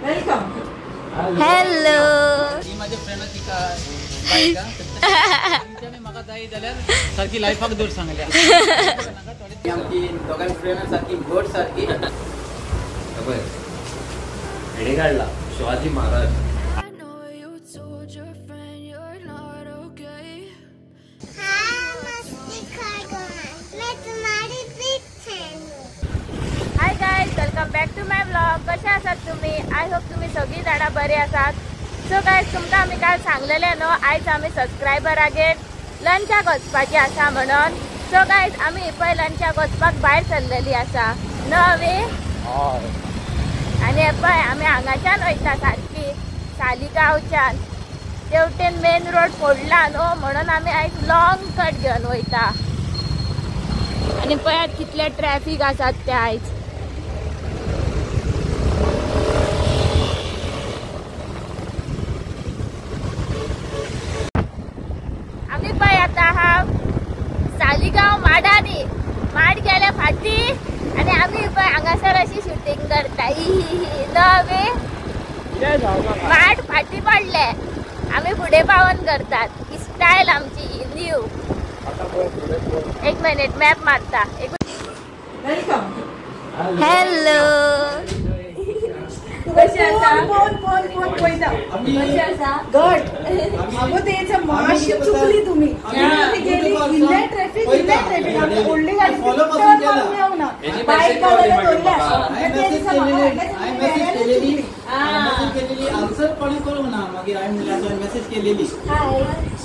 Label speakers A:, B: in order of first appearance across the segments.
A: Welcome.
B: Hello.
C: ही माझ्या फ्रेंडाची बायका त्याने म्हाका जाय जाल्यार सारखी लायफाक दूर सांगल्या. आमची दोगांची फ्रेंड सारखी गोड सारखी.
D: हेणे काढला Shivaji Maharaj.
B: Hi guys, welcome back to my blog. कसे आसात तुम्ही? आय होप तुम्ही सगळी जाणा बरे आसात. सो गाईज, तुमकां आमी काल सांगलेले न्हू, आयज आमी सबस्क्रायबरागेर लंचाक वचपाची आसा म्हणून. सो गाईज, आमी पळय लंचाक वचपाक भायर सरलेली आसा नवे. आनी पळय आमी हांगाच्यान वयता सारकी सालिगांवच्यान. तेवटेन मेन रोड फोडला न्हू म्हणून आमी आयज लॉंग कट घेवन वयता. आनी पळयात कितले ट्रॅफिक आसात ते आयज. आमी पळय आतां आहा सालिगांव माडांनी. माड गेल्या फाटी आनी आमी पळय हांगासर अशी शूटिंग करता. नवे माड फाटी पडले, आमी फुडें पावन करतात. ही स्टायल आमची न्यू. एक मिनिट मॅप मारता.
A: वेलकम.
B: हॅलो.
A: कशी आसा? कोण पळयता? कशी आसा? गट. अगो तेचं मातशी चुकली तुम्ही. गेली इल्ले ट्रॅफिक आमची व्हडली गाडी टर्न मेळूंक ना. बायक गाडयेन धरल्या.
C: आन्सर कोणी करूंक ना. मागीर हांवें म्हणल्यार मेसेज केलेली.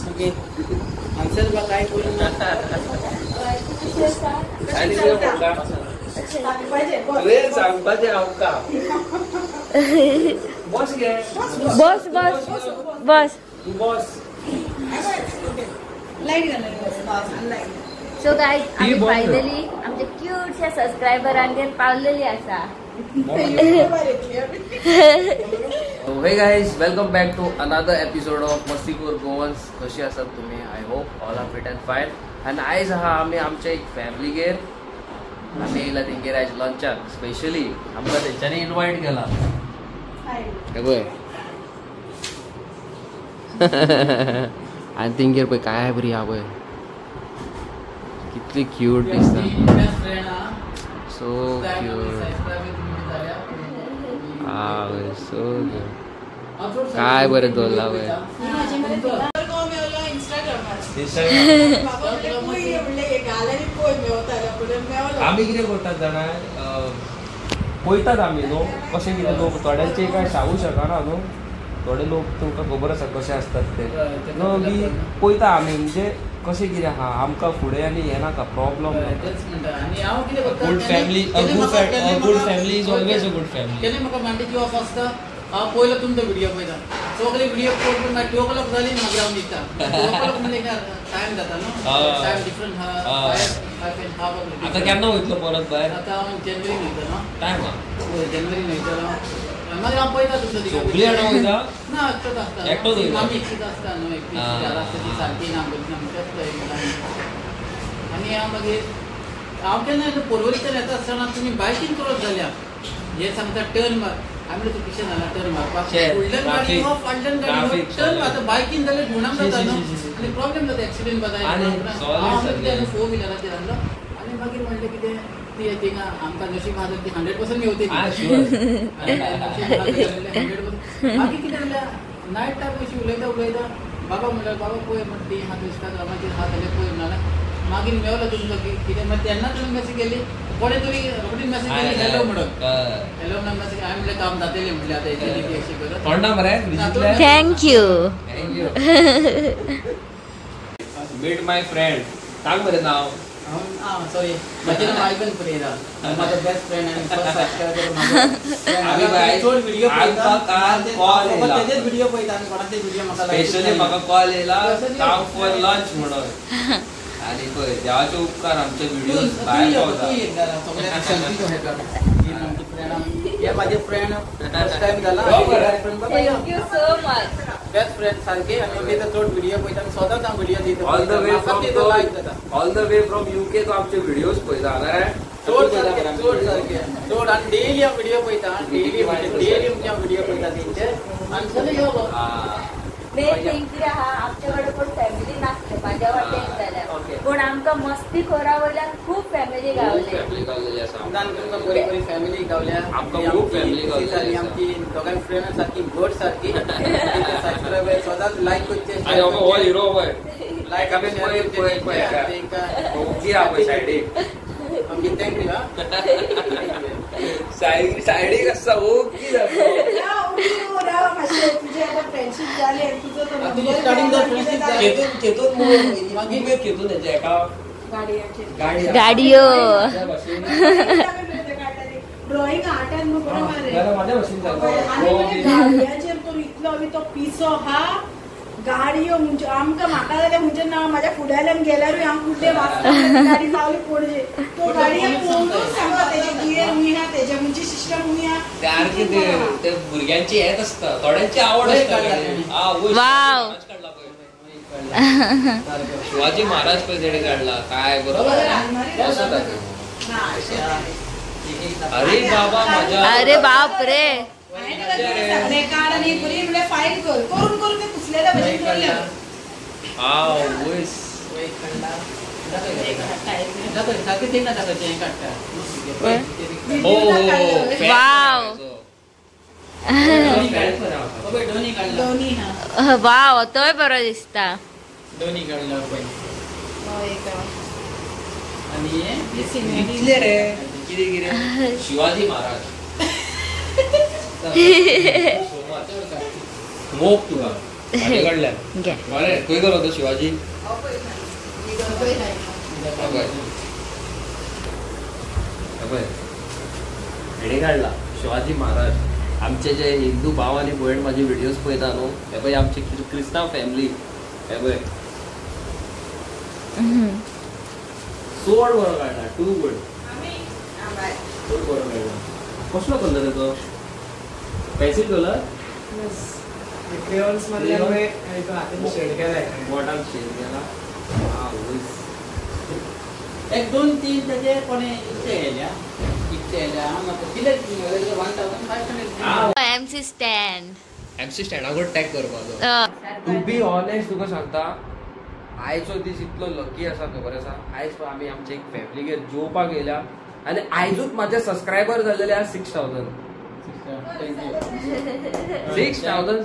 C: ओके आन्सर बा काय करूंक ना.
D: सांगपाचे आमकां. बस घे.
B: बस बस बस
D: बस.
B: सो गाईज, आमी फायनली आमच्या क्यूटशा सबस्क्रायबरांगेर पावलेली आसा.
D: Hey guys, welcome back to another episode of मस्तीखोर गोवन्स. कशी आसात तुम्ही? I hope all are fit and fine. आनी आयज आहा आमी आमच्या एक फॅमिलीगेर. आमी येयला तेंगेर आयज लंचाक. स्पेशली आमकां तेंच्यांनी इनवायट केला. पळय आनी तेंगेर पळय काय बरी आहा पळय. कितली क्यूट दिसता. So cute. So cute. काय बरें दवरला पळय. आमी कितें करतात जाणा, पळयतात आमी न्हू कशें कितें लोक. थोड्यांचे काय सांगूं शकना न्हू. थोडे लोक तुमकां खबर आसा कशे असतात ते न्हू. की पळयता आमी म्हणजे कशें कितें आहा. आमकां फुडें आनी हें नाका problem. Good family, good family is always a good family.
C: केन्ना म्हाका मांडीची ऑफ आसता. हांव पयलो तुमचो व्हिडिओ पळयता. सगळे व्हिडिओ पळोवन मागीर 2 o'clock जाली म्हाका हांव न्हिदता. 2 o'clock म्हणजे टायम जाता न्हू. टायम डिफरंट आहा.
D: आता केन्ना वयतलो परत भायर?
C: आतां हांव जेनवरी न्हिदता न्हू.
D: टायम
C: जेनवरी न्हिदतलो. मागीर हांव पळयता तुमचो
D: सगळीं जाणां वयता?
C: ना एकटोच आसता.
D: एकटोच वयता?
C: आमी एकटीच आसता न्हू. एकटीच आसता ती सारकी ना आनी हांव मागीर हांव केन्ना पर्वरीच्यान येता आसतना तुमी बायकीन क्रॉस जाल्या. हे सांगता टर्न मार. आमी तूं पिशें जाला टर्न मारपाक. फुडल्यान गाडी फाटल्यान गाडी टर्न मारता. बायकीन जाल्यार गुणाक जाता न्हू. आनी प्रॉब्लेम जाता. एक्सिडेंट जाता. हांव फोर व्हिलराचेर आसलो. आनी मागीर म्हणलें कितें ती थिंगा आमकां नशीब आसा ती 100% मेवती. 100%. मागीर कितें जाल्यार नायट टायम अशी उलयता बाबा म्हणल्यार बाबा पळय म्हणटा ती हात इंस्टाग्रामाचेर हात जाल्यार पळय म्हणल्यार मागीर मेवलो तुमचो कितें मागीर तेन्ना तुमी मेसेज केली. कोणे तरी रोखडीच मेसेज केली हॅलो म्हणून. हॅलो म्हणून मेसेज. हांवें म्हणलें काम जातलें म्हणलें आतां हेची अशी करत.
D: थोडा मरे.
B: थँक्यू.
D: मीट माय फ्रेंड. सांग बरें नाव.
C: सॉरी म्हजें नांव आयबन परेरा. म्हाजो बेस्ट फ्रेंड आनी फर्स्ट सबस्क्रायबर.
D: आमी
C: चड व्हिडिओ
D: पळयता.
C: तेजेच व्हिडिओ पळयता आनी कोणाचेच व्हिडिओ म्हाका
D: स्पेशली म्हाका कॉल येयला काम फॉर लंच म्हणून. आनी पळय देवाचे उपकार आमचे व्हिडिओज भायर
C: हे माझे फ्रेंड फर्स्ट टाइम जाला.
B: Thank you so much.
C: Best friend सारखे. आनी मी तर चड व्हिडिओ पळयता आनी सदांच हांव व्हिडिओ दिता.
D: All the way from UK तो आमचे व्हिडिओज पळयता.
C: चड सारखे चड आनी डेली हांव व्हिडिओ पळयता. डेली म्हणजे डेली फॅमिलीच्या व्हिडिओ पळयता तेंचे आनी चले यो गो
B: मेन थिंग कितें आहा आमच्या कडेन कोण फॅमिली नासले माझ्या वाटेन जाल्यार पूण आमकां मस्ती खोरा वयल्यान खूप फॅमिली गावले
C: तुमकां बरी बरी फॅमिली गावल्या
D: आमकां खूब फॅमिली गावली
C: आमची दोगांय फ्रेंड सारकी घट सारकी सबस्क्रायबर सदांच लायक करचे
D: आनी हो हिरो पळय
C: लायक
D: आमी पळय पळय सायडीक
C: आमची थँक्यू हा
D: सायडीक आसा ओके
A: तुझे आता फ्रेंडशिप झाली आणि तुझं तो
C: तुझी
A: number
C: starting जर
A: काय
C: friendship
A: आहे?
C: झाली.
D: खेतून मागीर खेतून हेजे एका
B: गाडयो
A: ड्रॉइंग आर्टान मग बरोबर आहे.
D: जाल्यार माझ्या भशेन
A: आणि म्हणजे गाडयांचेर तो इतलो आमी तो पिसो हा गाडयो म्हणजे आमकां म्हाका जाल्यार म्हणजे ना माझ्या फुडाल्यान गेल्यारूय हांव कुठे वाचता गाडी लावली पडजे तो गाडी पळोवनूच सांगता तेजे गियर हुंय हा तेजे म्हणजे सिस्टम हुंय हा
D: सारकी ते भुरग्यांची हेत आसता थोड्यांची आवड आसता
B: वाव.
D: शिवाजी महाराज पळय तेणे काढला काय बरोबर असं दाखव. अरे बाबा मजा
B: अरे बाप रे
A: रेकॉर्ड आणि पुरी म्हणजे फाईल करून करून ते पुसलेल्या भशेन ठेवले
D: हा वयस हो
B: वाव.
A: दोन्ही हा
B: वाव तोय बरो दिसता
C: दोन्ही काढला
D: कितले रे कितें कितें शिवाजी महाराज मोग तुका माझे कडल्यान
B: घे.
D: बरे खंय गेलो तो शिवाजी हेणे काढला शिवाजी महाराज आमचे जे हिंदू भाव आणि भयण माझे व्हिडिओज पळयता न्हू हे पळय आमची क्रिस्तांव फॅमिली हे पळय सोड बरो काढला टू गुड बरो काढला कसलो कलर आहे तो पेन्सिल कलर
E: क्रेयॉन्स मध्ये शेड केलाय
D: बॉटम शेड केला हा वयस
C: एक दोन तीन त्याचे कोणी इच्छे येयल्या कितले 1500
B: एमसी स्टँड
D: एमसी स्टँडाक टॅग करपाचो टू बी ऑनेस्ट तुका सांगता आयचो दीस इतलो लकी आसा खबर आसा आयज आमी आमचे एक फॅमिलीगेर जेवपाक येयल्या आनी आयजूच म्हाजे सबस्क्रायबर जाल्लेले आसा 6000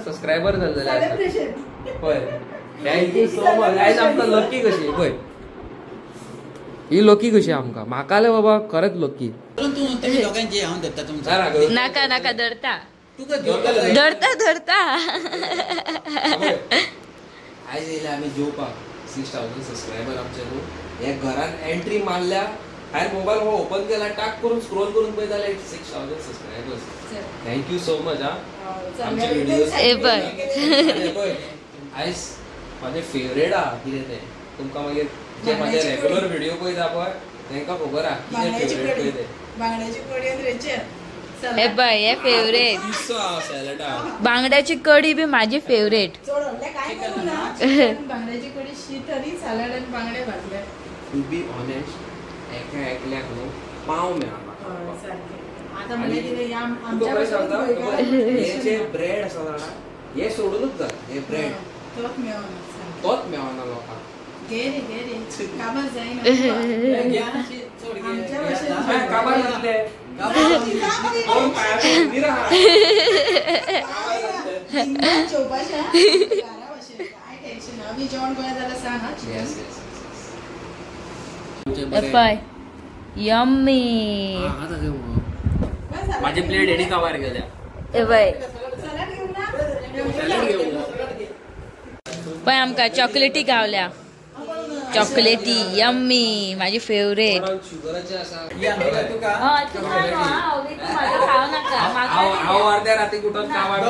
D: सबस्क्रायबर जाल्लेले आसा पळय थँक्यू सो मच आयज आमकां लकी कशी पळय ही लकी कशी आमकां म्हाका जाल्यार बाबा खरेंच लकी
C: तुम्ही दोघांची हांव धरता तुमचा
B: नाका नाका धरता
C: तुका
B: धरता धरता
D: आयज येयले आमी जेवपाक 6000 सबस्क्रायबर आमचे न्हू हे घरान एंट्री मारल्या हांवें मोबायल हो ओपन केला टाक करून स्क्रोल करून पळयता जाल्यार 6000 सबस्क्रायबर्स थँक्यू सो मच हा आमचे व्हिडिओज
B: ए बघ
D: आयज माझे फेवरेट आहा कितें तें तुमकां मागीर जे माझे रेग्युलर व्हिडिओ पळयता पळय तांकां खबर आहा कितें फेवरेट पळय तें
A: बांगड्याची कडी आणि रेचे
B: हे पळय हे फेवरेट
D: पिस्सो आहा सॅलड आहा
B: बांगड्याची कडी बी माझी फेवरेट
A: काय करू ना बांगड्याची कडी शीत आणि सॅलड आणि बांगडे भाजले
D: टू बी ऑनेस्ट एका एकल्याक न्हू पाव मेळना
A: आता म्हणजे कितें या
D: तुका
A: आमच्या
D: खबर सांगता हे जे ब्रेड आसा जाणा हे सोडूनच जा हे ब्रेड
A: तोच मेळना
D: तोच मेळना लोकांक
A: घे रे कामार जायना
D: काबार जातले दोन पायाचे उबी राहा
B: पळय यम्मी
D: माझी प्लेट हेडी काबार गेल्या
B: हे पळय पळय आमकां चॉकलेटी गावल्या चॉकलेटी यम्मी माझी फेवरेट
D: शुगराचे आसा
B: खाव नाका
D: हांव अर्ध्या राती कुठं काबार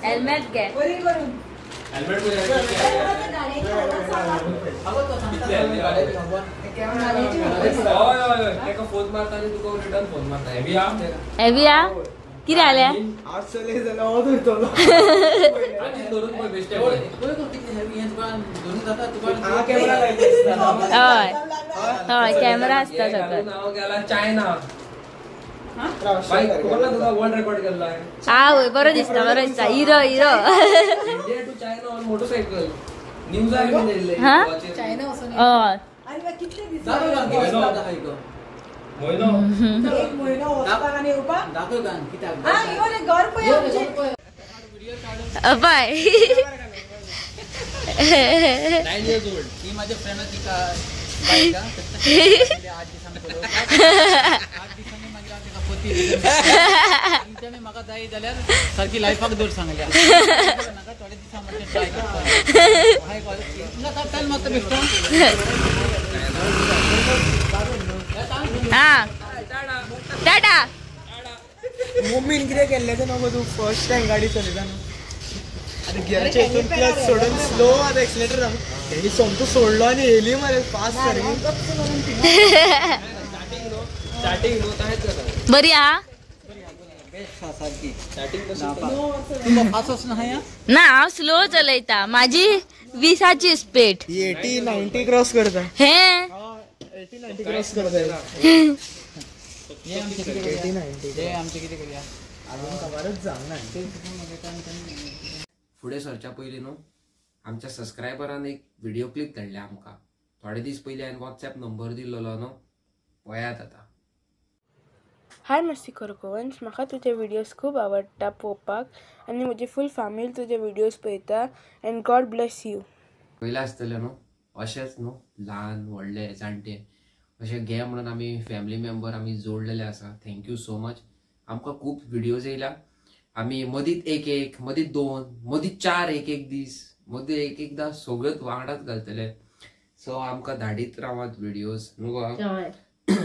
B: हेल्मेट घे
D: हेल्मेट फोन मारता आणि तुका रिटर्न फोन मारता हेवी
B: हेवी आ किती आल्या
E: आज चले झालं आधी धरून पण बेस्ट आहे हा कॅमेरा
B: होय होय कॅमेरा असता सगळं
D: नाव गेला चायना वर्ल्ड रेकॉर्ड केलाय
B: हा होय बरं दिसता hero Hero
D: India to China on motorcycle news आहे
B: हा
A: चायना असं नाही.
B: होय
A: अरे वा, किती दिसलं.
C: दाखव का?
D: मोहिनो
A: एक महिना होता आणि उभा.
C: दाखव का किती
A: हा, इवन एक घर पण आहे आमचे.
B: बाय
D: 9 years old
C: ही माझ्या फ्रेंडाची का बाई का? 8 दिवसांनी माझ्या का पती त्याने म्हाका जाय जाल्यार सारखी लायफाक दोर सांगल्या नाका थोडे दिसांमध्ये ट्राय करता हाय कॉल तुला काय टाइम मागता भेटतो
B: हा टाटा
E: मम्मीन कितें केल्लें तें नको तूं फर्स्ट टायम गाडी चलयता न्हू आतां गियराच्या हितून क्लच सोडून स्लो आतां एक्सिलेटर तेणी सोमतो सोडलो आनी येयली मरे फास्ट सारकी
D: स्टार्टिंग नो कायच करता
B: बरी हा
C: सारखी
D: स्टार्टिंग
C: तुला फास्ट असणं आहे
B: ना हांव स्लो चलयता माझी 20ची स्पीड
E: 80-90 क्रॉस करता
B: हे
E: 80-90 क्रॉस करता
C: हे आमचे किती करूया हे आमचे किती करूया
E: अजून कवरच जावंक ना
D: फुडें सरच्या पयलीं न्हू आमच्या सबस्क्रायबरान एक व्हिडिओ क्लिप धाडल्या आमकां थोडे दीस पयलीं हांवें वॉट्सॅप नंबर दिल्लो न्हू पळयात आतां
F: हाय मस्तीखोर गोवन्स म्हाका तुजे व्हिडियोज खूब आवडटा पळोवपाक आनी म्हजी फूल फॅमिली तुजे व्हिडियोज पळयता अँड गॉड ब्लेस यू
D: पयलें आसतलें न्हू अशेंच न्हू ल्हान व्हडले जाणटे अशें घे म्हणून आमी फॅमिली मेंबर आमी जोडलेले आसा थँक्यू सो मच आमकां खूब व्हिडियोज येयल्या आमी मदींच एक मदींच 2 मदींच 4 एक दीस मदीं एकदां सगळ्योच वांगडाच घालतले सो आमकां धाडीत रावात व्हिडियोज न्हू गो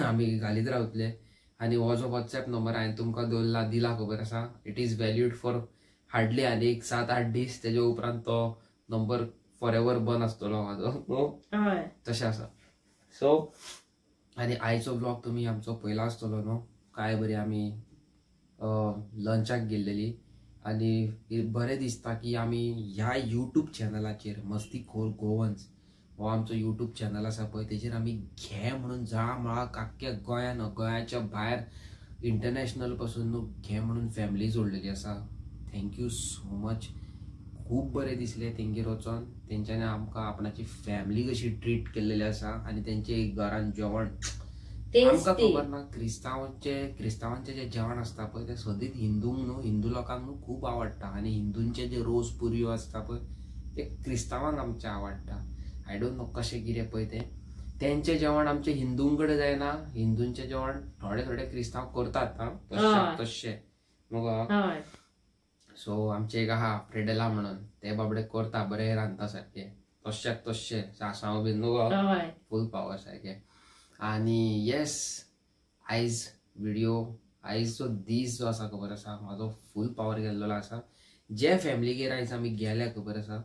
D: आमी घालीत रावतले आनी हो जो वॉट्सॅप नंबर हांवें तुमकां दिला खबर आसा इट इज वॅल्यूड फॉर हार्डली आनी एक 7-8 दीस तेजे उपरांत तो नंबर फॉर एवर बंद आसतलो म्हाजो न्हू तशें आसा सो आनी आयचो ब्लॉग तुमी आमचो पयलो आसतलो न्हू काय बरी आमी लंचाक गेल्लेली आनी बरें दिसता की आमी ह्या यूट्यूब चॅनलाचेर मस्तीखोर गोवन्स हो आमचो यूट्यूब चॅनल आसा पळय तेजेर आमी घे म्हणून जळामळाक आख्ख्या गोंयान गोंयाच्या भायर इंटरनॅशनल पासून न्हू घे म्हणून फॅमिली जोडलेली आसा थँक्यू सो मच खूब बरें दिसलें तेंगेर वचोन तेंच्यांनी आमकां आपणाची फॅमिली कशी ट्रीट केल्लेली आसा आनी तेंचे घरान जेवण आमकां खबर ना क्रिस्तांवांचें जें जेवण आसता पळय तें सदींच हिंदू लोकांक न्हू खूब आवडटा आनी हिंदूंचे जे रोस पुरयो आसता पळय ते क्रिस्तांवांक आमच्या आवडटा आय डोंट नो कशें कितें पळय तेंचें जेवण आमचे हिंदूं कडेन जायना हिंदूंचें जेवण थोडे क्रिस्तांव करतात तशें मगो सो आमचे एक आहा फ्रेडेला म्हणून ते बाबडे करता बरें रांदता सारके तशें सासांव बीन न्हू फूल पावर सारके आनी येस आयज व्हिडिओ आयजचो दीस जो आसा खबर आसा म्हाजो फूल पावर गेल्लो आसा जे फॅमिलीगेर आयज आमी गेल्या खबर आसा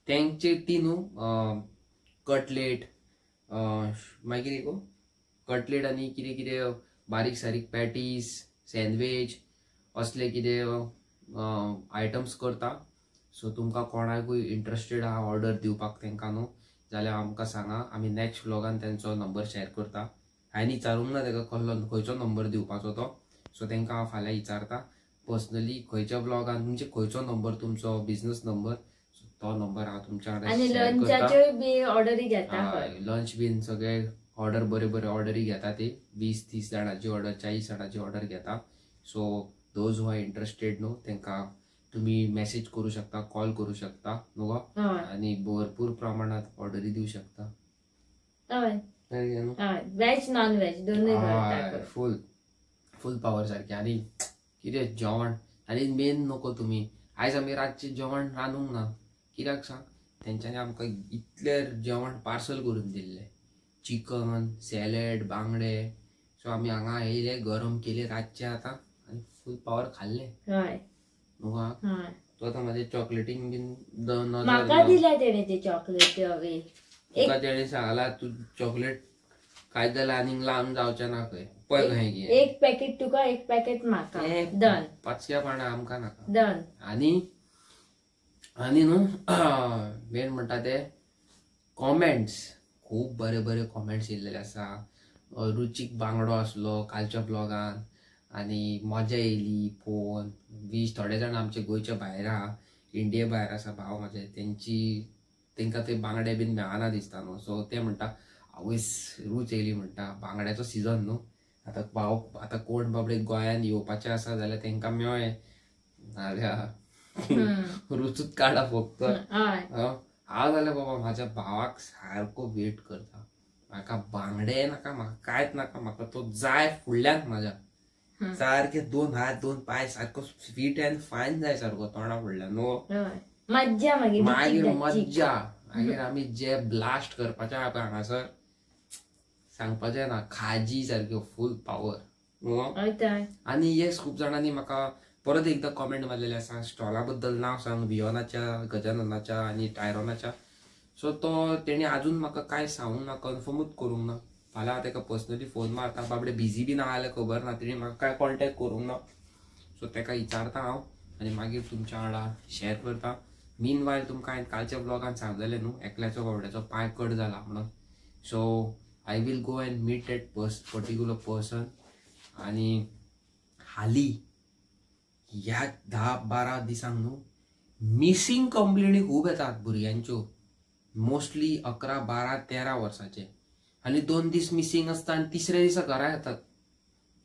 D: तेंचे ती न्हू कटलेट मागीर एक कटलेट आनी कितें कितें बारीक सारीक पॅटीस सँडवीच असले कितें आयटम्स करता सो तुमकां कोणाकूय इंट्रस्टेड आहा ऑर्डर दिवपाक तेंकां न्हू जाल्यार आमकां सांगा आमी नेक्स्ट व्लॉगान तेंचो नंबर शेअर करता हांवें विचारूंक ना तेका खंयचो नंबर दिवपाचो तो सो तेंकां हांव फाल्यां विचारता पर्सनली खंयच्या व्लॉगान म्हणजे खंयचो नंबर तुमचो बिझनस नंबर तो नंबर हांव तुमच्या कडेन लंच बीन सगळे ऑर्डर बरे ऑर्डरी घेता ती 20-30 जाणांची ऑर्डर 40 जाणांची ऑर्डर घेता so those who are interested न्हू तेंकां तुम्ही मेसेज करू शकता कॉल करू शकता न्हू आणि भरपूर प्रमाणात ऑर्डरी दिवू शकता
B: व्हेज नॉन व्हेज दोन्ही
D: फुल पावर सारखे आणि कितें जेवण आनी मेन नको तुम्ही आयज आमी रातचे जेवण रांदूंक ना कित्याक सांग तेंच्यांनी आमकां इतलें जेवण पार्सल करून दिल्लें चिकन सॅलड बांगडे सो आमी हांगा येयले गरम केले रातचे आतां आनी फूल पावर खाल्ले तू आता माझे चॉकलेटींग बीन
B: म्हाका दिल्या तेणे ते चॉकलेट
D: तुका तेणे सांगला तू चॉकलेट काय जाल्यार आनीक लांब जावचें ना खंय पळय खंय घे
B: एक पॅकेट तुका एक पॅकेट म्हाका डन
D: 500 पाणां आमकां नाका
B: डन
D: आणि न्हू मेन म्हणटा ते कॉमेंट्स खूब बरे बरे कॉमेंट्स येयल्लेले आसा रुचीक बांगडो आसलो कालच्या ब्लॉगान आनी मजा येयली पळोवन वीश थोडे जाण आमचे गोंयच्या भायर आहा इंडिये भायर आसा भाव म्हाजे तेंकां ते बांगडे बीन मेळना दिसता न्हू सो ते म्हणटा आवयस रूच येयली म्हणटा बांगड्याचो सिजन न्हू आतां कोण बाबडे गोंयान येवपाचे आसा जाल्यार तेंकां मेळ्ळे नाल्यार रुचूच काडा फक्त हांव जाल्यार बाबा म्हाज्या भावाक सारको वेट करता म्हाका बांगडे नाका म्हाका कांयच नाका म्हाका तो जाय फुडल्यान म्हाज्या सारखे 2 हात 2 पाय सारको स्वीट एंड फायन जाय सारको तोंडा फुडल्यान न्हू
B: मज्जा
D: मागीर मज्जा मागीर आमी जे ब्लास्ट करपाचे आहा पळय हांगासर सांगपाचें ना खाजी सारक्यो फूल पावर न्हू आनी येस खूब जाणांनी म्हाका परत एकदा कॉमेंट मारलेले आसा स्टॉला बद्दल नांव सांग वियोनाच्या गजाननाच्या आनी टायरोनाच्या सो तो तेणी आजून म्हाका कांय सांगूंक ना कन्फर्मूच करूंक ना फाल्यां हांव तेका पर्सनली फोन मारता बाबडे बिजी बी ना जाल्यार खबर ना तेणी म्हाका कांय कॉन्टेक्ट करूंक ना सो तेका विचारता हांव आनी मागीर तुमच्या वांगडा शेअर करता मीन वायल तुमकां हांवें कालच्या ब्लॉगान सांगलेलें न्हू एकल्याचो बाबड्याचो पांय कट जाला म्हणून so I will go and meet that particular person आनी हालीं ह्या 10-12 दिसांक न्हू मिसींग कंप्लेनी खूब येतात भुरग्यांच्यो मोस्टली 11, 12, 13 वर्साचे आनी 2 दीस मिसींग आसता आनी तिसऱ्या दिसा घरा येतात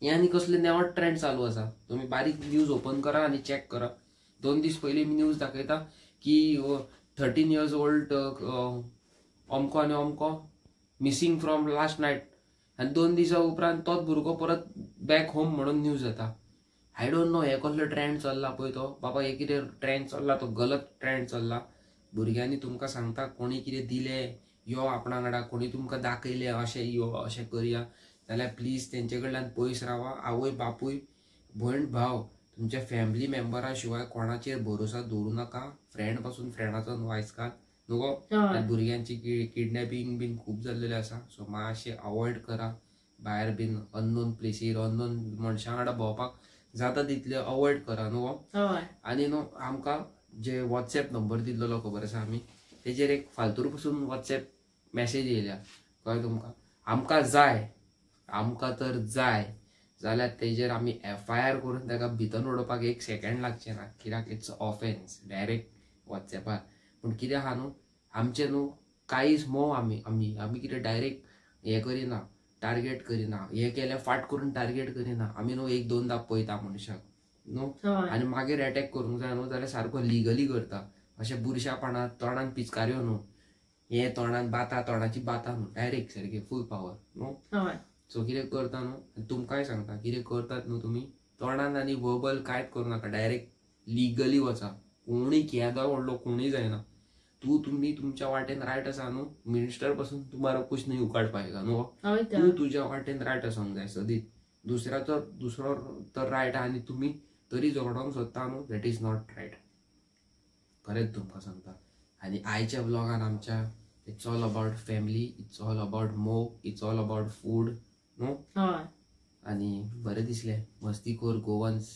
D: हे आनी कसले नेवट ट्रेंड चालू आसा तुमी बारीक न्यूज ओपन करा आनी चॅक करा 2 दीस पयलीं न्यूज दाखयता की 13 years old अमको आनी अमको मिसींग फ्रॉम लास्ट नायट आनी 2 दिसा उपरांत तोच भुरगो परत बॅक होम म्हणून न्यूज येता आय डोंट नो हे कसलो ट्रेंड चल्ला पळय तो बाबा हे कितें ट्रेंड चल्ला तो गलत ट्रेंड चल्ला भुरग्यांनी तुमकां सांगता कोणी कितें दिलें यो आपणा वांगडा कोणी तुमकां दाखयलें अशें यो अशें करया जाल्यार प्लीज तेंचे कडल्यान पयस रावा आवय बापूय भयण भाव तुमच्या फॅमिली मेंबरा शिवाय कोणाचेर भरोसा दवरूं नाका फ्रेंड पासून फ्रेंडाचो वायसकात न्हू भुरग्यांची किडनॅपिंग बीन खूब जाल्लेले आसा सो मातशें अवॉयड करा भायर बीन अननोन प्लेसीर अननोन मनशां वांगडा भोंवपाक जाता तितले अवॉयड करा न्हू आनी न्हू आमकां जे वॉट्सॅप नंबर दिल्लो खबर आसा आमी तेजेर एक फालतूर पासून वॉट्सॅप मॅसेज येयल्या कळ्ळें तुमकां आमकां तर जाय जाल्यार तेजेर आमी FIR करून ताका भितर उडोवपाक 1 सेकंड लागचें ना कित्याक इट्स ऑफेन्स डायरेक्ट वॉट्सॅपार पूण कितें आहा न्हू आमचें न्हू कांयच मोव आमी कितें डायरेक्ट हें करिना टार्गेट करिना हे केल्यार फाट करून टार्गेट करिना आमी न्हू 1-2दा पळयता मनशाक न्हू आनी मागीर अटॅक करूंक जाय न्हू जाल्यार सारको लिगली करता अशें बुरशापणां तोंडान पिचकाऱ्यो न्हू हे तोंडान बाता तोंडाची बाता न्हू डायरेक्ट सारके फूल पावर न्हू सो कितें करता न्हू तुमकांय सांगता कितें करतात न्हू तुमी तोंडान आनी वर्बल कांयच करूं नाका डायरेक्ट लिगली वचा कोणी केदो व्हडलो कोणूय जायना तुमी तुमच्या वाटेन रायट आसा न्हू मिनिस्टर पासून तुम्हारा कुछ नहीं उकाड पाएगा न्हू तूं तुज्या वाटेन रायट आसूंक जाय सदीत दुसरो तर रायट आनी तुमी तरी झगडोंक सोदता न्हू दॅट इज नॉट रायट खरेंच तुमकां सांगता आनी आयच्या ब्लॉगान आमच्या it's all about family it's all about mauve it's all about food न्हू आनी बरें दिसलें मस्तीखोर गोवन्स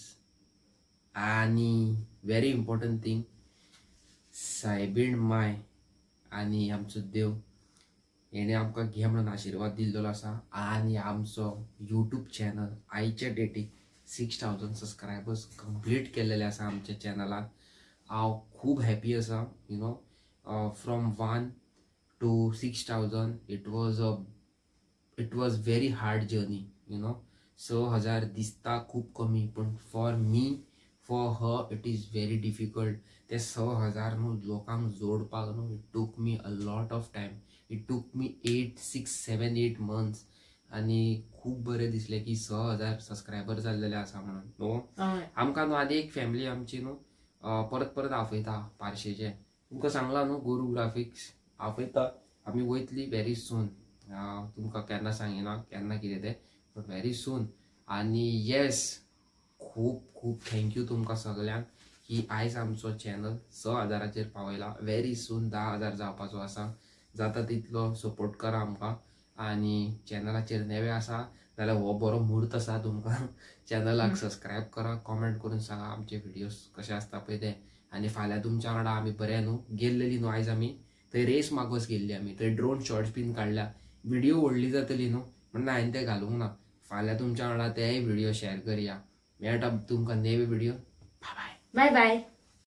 D: आनी व्हेरी इम्पॉर्टंट थिंग सायबीण माय आनी आमचो देव हेणे आमकां घे म्हणून आशिर्वाद दिल्लो आसा आनी आमचो यूट्यूब चॅनल आयच्या डेटीक 6000 सबस्क्रायबर्स कंप्लीट केलेले आसा आमच्या चॅनलान हांव खूब हॅपी आसा you know from 1 to 6000 it was very hard journey you know 6000 दिसता खूब कमी पण for me for her it is very difficult ते 6000 न्हू लोकांक जोडपाक न्हू it took me a lot of time it took me 6-7-8 months आनी खूब बरें दिसलें की 6000 सबस्क्रायबर जाल्लेले आसा म्हणून न्हू आमकां न्हू आनी एक फॅमिली आमची न्हू परत आपयता पार्शेचे तुमकां सांगलां न्हू गुरू ग्राफिक्स आपयता आमी वयतली व्हेरी सून तुमकां केन्ना सांगिना केन्ना कितें तें बट व्हेरी सून आनी येस खूब खूब थँक्यू तुमकां सगल्यांक की आयज आमचो चॅनल 6000चेर पावयला व्हेरी सून 10,000 जावपाचो आसा जाता तितलो सपोर्ट करा आमकां आणि चॅनलाचेर नवे आसा जाल्यार हो बरो मुहूर्त आसा तुमकां चॅनलाक सबस्क्रायब करा, कॉमेंट करून सांगा आमचे व्हिडिओज कशे आसता पळय ते. आनी फाल्यां तुमच्या वांगडा आमी बरे न्हू गेल्लेली न्हू, आयज आमी थंय रेस मागोस गेल्ली, आमी थंय ड्रोन शॉट्स बीन काडल्या, व्हिडिओ व्हडली जातली न्हू म्हणून हांवें ते घालूंक ना. फाल्यां तुमच्या वांगडा तेय व्हिडिओ शेअर करया. मेळटा तुमकां नेवे video. Bye bye.
B: Bye bye.